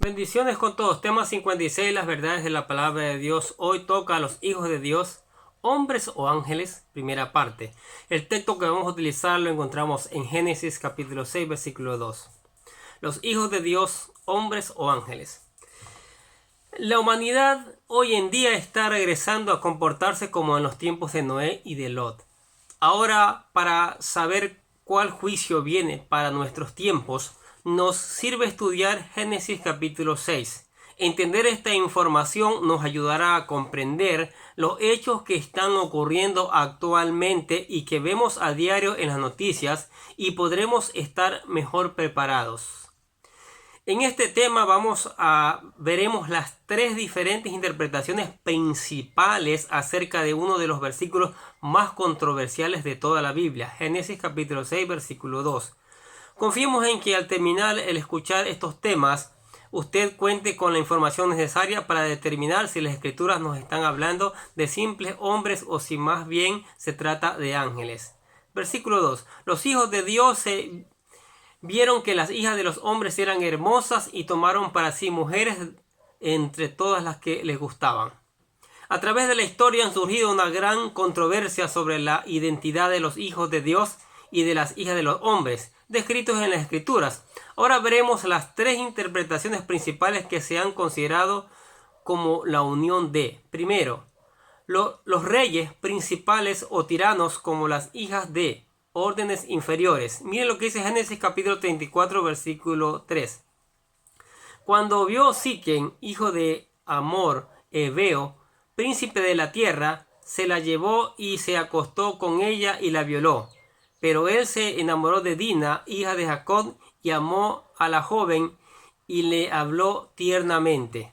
Bendiciones con todos. Tema 56, las verdades de la palabra de Dios. Hoy toca a los hijos de Dios, hombres o ángeles, primera parte. El texto que vamos a utilizar lo encontramos en Génesis capítulo 6, versículo 2. Los hijos de Dios, hombres o ángeles. La humanidad hoy en día está regresando a comportarse como en los tiempos de Noé y de Lot. Ahora, para saber cuál juicio viene para nuestros tiempos, nos sirve estudiar Génesis capítulo 6. Entender esta información nos ayudará a comprender los hechos que están ocurriendo actualmente y que vemos a diario en las noticias, y podremos estar mejor preparados. En este tema veremos las tres diferentes interpretaciones principales acerca de uno de los versículos más controversiales de toda la Biblia, Génesis capítulo 6, versículo 2. Confiemos en que al terminar el escuchar estos temas, usted cuente con la información necesaria para determinar si las escrituras nos están hablando de simples hombres o si más bien se trata de ángeles. Versículo 2. Los hijos de Dios vieron que las hijas de los hombres eran hermosas y tomaron para sí mujeres entre todas las que les gustaban. A través de la historia han surgido una gran controversia sobre la identidad de los hijos de Dios y de las hijas de los hombres, descritos en las escrituras. Ahora veremos las tres interpretaciones principales que se han considerado como la unión de. Primero, los reyes principales o tiranos como las hijas de órdenes inferiores. Miren lo que dice Génesis capítulo 34, versículo 3. Cuando vio Siquem, hijo de Hamor, Heveo, príncipe de la tierra, se la llevó y se acostó con ella y la violó. Pero él se enamoró de Dina, hija de Jacob, y amó a la joven y le habló tiernamente.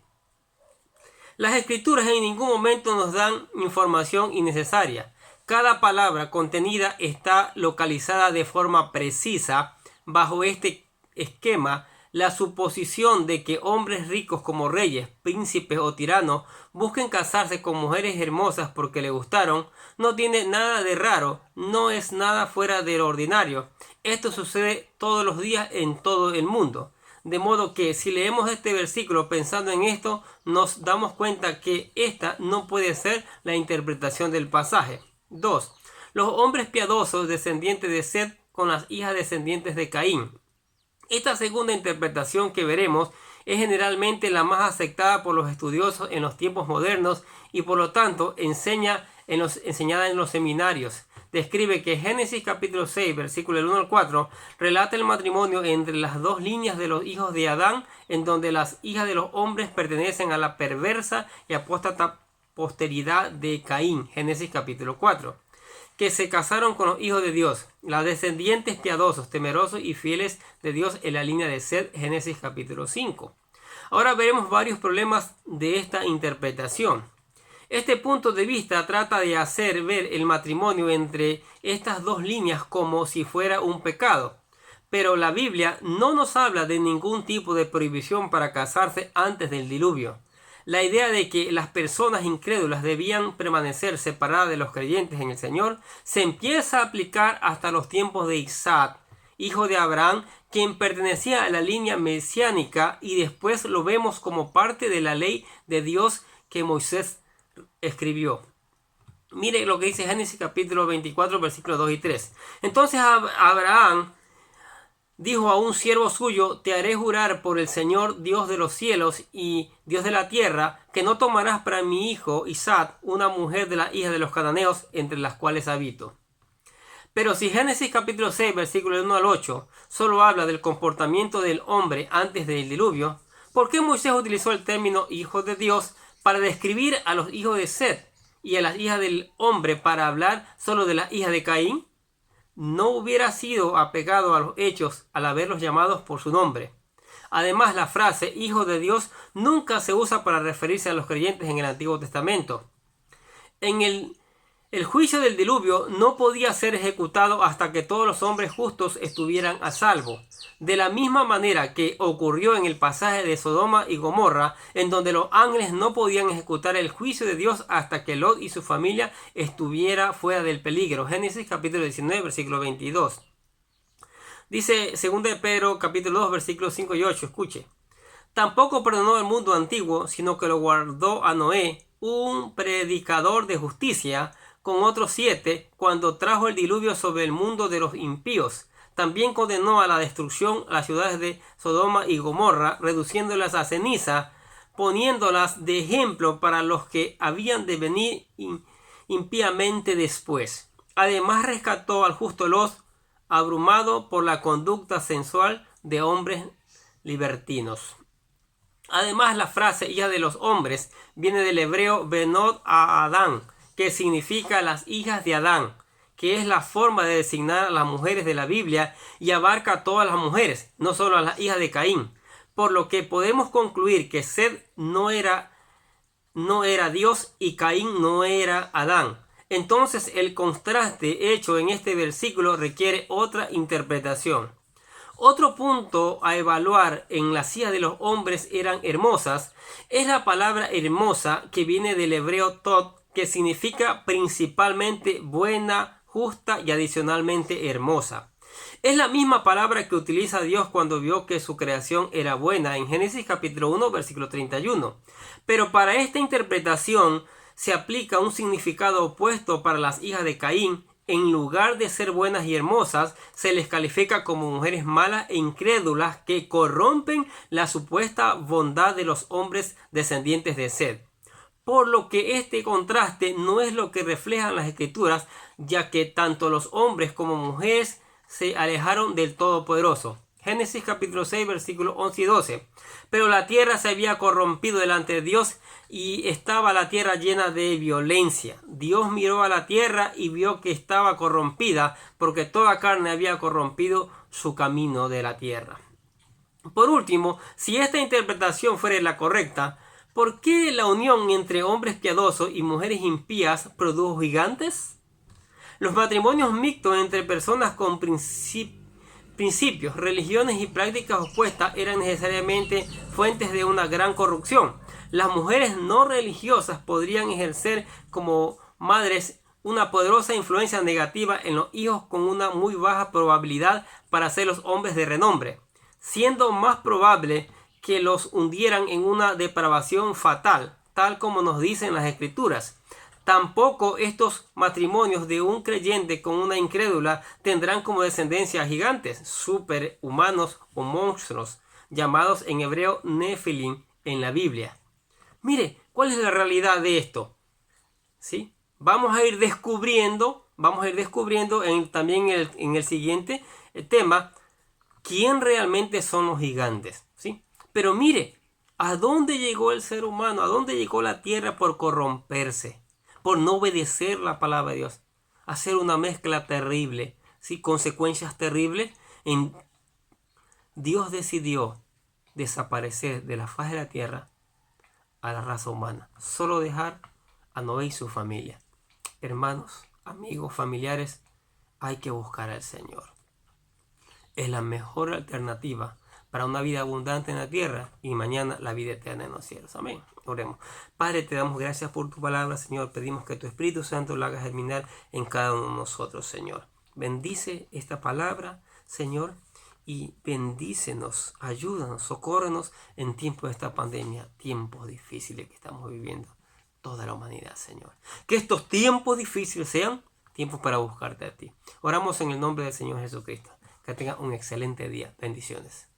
Las escrituras en ningún momento nos dan información innecesaria. Cada palabra contenida está localizada de forma precisa. Bajo este esquema, la suposición de que hombres ricos como reyes, príncipes o tiranos busquen casarse con mujeres hermosas porque le gustaron no tiene nada de raro, no es nada fuera de lo ordinario. Esto sucede todos los días en todo el mundo. De modo que si leemos este versículo pensando en esto, nos damos cuenta que esta no puede ser la interpretación del pasaje. 2. Los hombres piadosos descendientes de Set con las hijas descendientes de Caín. Esta segunda interpretación que veremos es generalmente la más aceptada por los estudiosos en los tiempos modernos y por lo tanto enseñada en los seminarios. Describe que Génesis capítulo 6, versículo 1 al 4, relata el matrimonio entre las dos líneas de los hijos de Adán, en donde las hijas de los hombres pertenecen a la perversa y apóstata posteridad de Caín, Génesis capítulo 4, que se casaron con los hijos de Dios, las descendientes piadosos, temerosos y fieles de Dios en la línea de Set, Génesis capítulo 5. Ahora veremos varios problemas de esta interpretación. Este punto de vista trata de hacer ver el matrimonio entre estas dos líneas como si fuera un pecado. Pero la Biblia no nos habla de ningún tipo de prohibición para casarse antes del diluvio. La idea de que las personas incrédulas debían permanecer separadas de los creyentes en el Señor se empieza a aplicar hasta los tiempos de Isaac, hijo de Abraham, quien pertenecía a la línea mesiánica, y después lo vemos como parte de la ley de Dios que Moisés escribió. Mire lo que dice Génesis capítulo 24, versículos 2 y 3. Entonces Abraham dijo a un siervo suyo: te haré jurar por el Señor Dios de los cielos y Dios de la tierra, que no tomarás para mi hijo Isaac una mujer de las hijas de los cananeos entre las cuales habito. Pero si Génesis capítulo 6, versículos 1 al 8, solo habla del comportamiento del hombre antes del diluvio, ¿por qué Moisés utilizó el término hijos de Dios para describir a los hijos de Set y a las hijas del hombre para hablar solo de las hijas de Caín? No hubiera sido apegado a los hechos al haberlos llamados por su nombre. Además, la frase hijo de Dios nunca se usa para referirse a los creyentes en el Antiguo Testamento. El juicio del diluvio no podía ser ejecutado hasta que todos los hombres justos estuvieran a salvo. De la misma manera que ocurrió en el pasaje de Sodoma y Gomorra, en donde los ángeles no podían ejecutar el juicio de Dios hasta que Lot y su familia estuviera fuera del peligro. Génesis capítulo 19, versículo 22. Dice 2 de Pedro capítulo 2, versículos 5 y 8. Escuche. Tampoco perdonó el mundo antiguo, sino que lo guardó a Noé, un predicador de justicia, con otros 7, cuando trajo el diluvio sobre el mundo de los impíos. También condenó a la destrucción a las ciudades de Sodoma y Gomorra, reduciéndolas a ceniza, poniéndolas de ejemplo para los que habían de venir impíamente después. Además rescató al justo Lot, abrumado por la conducta sensual de hombres libertinos. Además, la frase hija de los hombres viene del hebreo Benot a Adán, que significa las hijas de Adán, que es la forma de designar a las mujeres de la Biblia y abarca a todas las mujeres, no solo a las hijas de Caín. Por lo que podemos concluir que Set no era Dios y Caín no era Adán. Entonces el contraste hecho en este versículo requiere otra interpretación. Otro punto a evaluar en las hijas de los hombres eran hermosas es la palabra hermosa, que viene del hebreo tot, que significa principalmente buena, justa y adicionalmente hermosa. Es la misma palabra que utiliza Dios cuando vio que su creación era buena en Génesis capítulo 1 versículo 31. Pero para esta interpretación se aplica un significado opuesto para las hijas de Caín. En lugar de ser buenas y hermosas, se les califica como mujeres malas e incrédulas que corrompen la supuesta bondad de los hombres descendientes de Set. Por lo que este contraste no es lo que reflejan las escrituras, ya que tanto los hombres como mujeres se alejaron del Todopoderoso. Génesis capítulo 6 versículos 11 y 12. Pero la tierra se había corrompido delante de Dios y estaba la tierra llena de violencia. Dios miró a la tierra y vio que estaba corrompida, porque toda carne había corrompido su camino de la tierra. Por último, si esta interpretación fuera la correcta, ¿por qué la unión entre hombres piadosos y mujeres impías produjo gigantes? Los matrimonios mixtos entre personas con principios, religiones y prácticas opuestas eran necesariamente fuentes de una gran corrupción. Las mujeres no religiosas podrían ejercer como madres una poderosa influencia negativa en los hijos con una muy baja probabilidad para ser los hombres de renombre, siendo más probable que los hundieran en una depravación fatal, tal como nos dicen las escrituras. Tampoco estos matrimonios de un creyente con una incrédula tendrán como descendencia gigantes, superhumanos o monstruos, llamados en hebreo Nefilim en la Biblia. Mire, ¿cuál es la realidad de esto? ¿Sí? Vamos a ir descubriendo también en el siguiente tema quién realmente son los gigantes. ¿Sí? Pero mire, ¿a dónde llegó el ser humano? ¿A dónde llegó la tierra por corromperse? Por no obedecer la palabra de Dios, hacer una mezcla terrible, ¿sí? Consecuencias terribles. Dios decidió desaparecer de la faz de la tierra a la raza humana, solo dejar a Noé y su familia. Hermanos, amigos, familiares, hay que buscar al Señor. Es la mejor alternativa para una vida abundante en la tierra y mañana la vida eterna en los cielos. Amén. Oremos. Padre, te damos gracias por tu palabra, Señor. Pedimos que tu Espíritu Santo la haga germinar en cada uno de nosotros, Señor. Bendice esta palabra, Señor, y bendícenos, ayúdanos, socórrenos en tiempos de esta pandemia, tiempos difíciles que estamos viviendo toda la humanidad, Señor. Que estos tiempos difíciles sean tiempos para buscarte a ti. Oramos en el nombre del Señor Jesucristo. Que tengan un excelente día. Bendiciones.